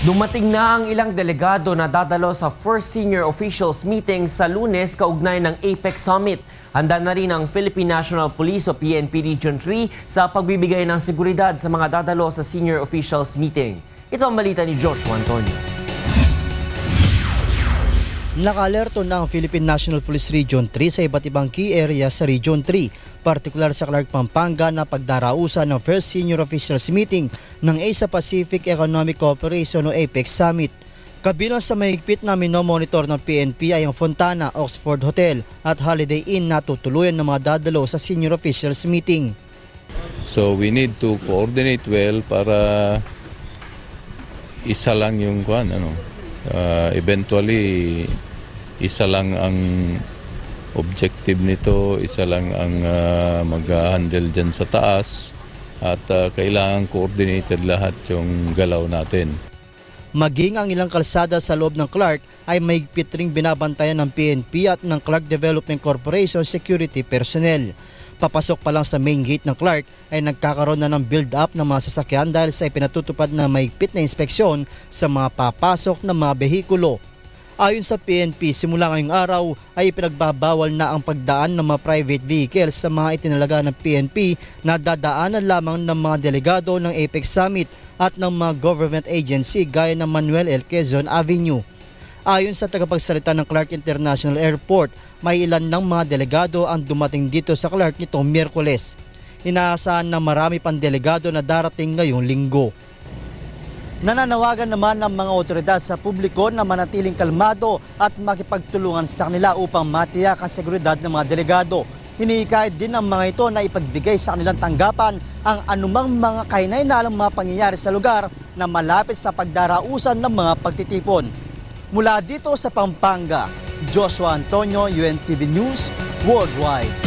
Dumating na ang ilang delegado na dadalo sa first senior officials meeting sa Lunes kaugnay ng APEC Summit. Handa na rin ang Philippine National Police o PNP Region 3 sa pagbibigay ng seguridad sa mga dadalo sa senior officials meeting. Ito ang balita ni Joshua Antonio. Naka-alerto na ang Philippine National Police Region 3 sa iba't ibang key areas sa Region 3, partikular sa Clark, Pampanga na pagdarausan ng First Senior Officials Meeting ng Asia Pacific Economic Cooperation o APEC Summit. Kabilang sa mahigpit na minomonitor ng PNP ay ang Fontana, Oxford Hotel at Holiday Inn na tutuluyan ng mga dadalo sa Senior Officials Meeting. So we need to coordinate well para isa lang yung eventually isa lang ang objective nito, isa lang ang mag-handle dyan sa taas at kailangan coordinated lahat yung galaw natin. Maging ang ilang kalsada sa loob ng Clark ay mahigpit ring binabantayan ng PNP at ng Clark Development Corporation security personnel. Papasok pa lang sa main gate ng Clark ay nagkakaroon na ng build-up ng mga sasakyan dahil sa ipinatutupad na mahigpit na inspeksyon sa mga papasok na mga behikulo. Ayon sa PNP, simula ngayong araw ay ipinagbabawal na ang pagdaan ng mga private vehicles sa mga itinalaga ng PNP na dadaanan lamang ng mga delegado ng APEC Summit at ng mga government agency gaya ng Manuel L. Quezon Avenue. Ayon sa tagapagsalita ng Clark International Airport, may ilan ng mga delegado ang dumating dito sa Clark nitong Miyerkules. Inaasahan na marami pang delegado na darating ngayong linggo. Nananawagan naman ng mga otoridad sa publiko na manatiling kalmado at makipagtulungan sa kanila upang matiyak ang seguridad ng mga delegado. Hinihikayat din ng mga ito na ipagbigay sa kanilang tanggapan ang anumang mga kahinahinalang mga pangyayari sa lugar na malapit sa pagdarausan ng mga pagtitipon. Mula dito sa Pampanga, Joshua Antonio, UNTV News Worldwide.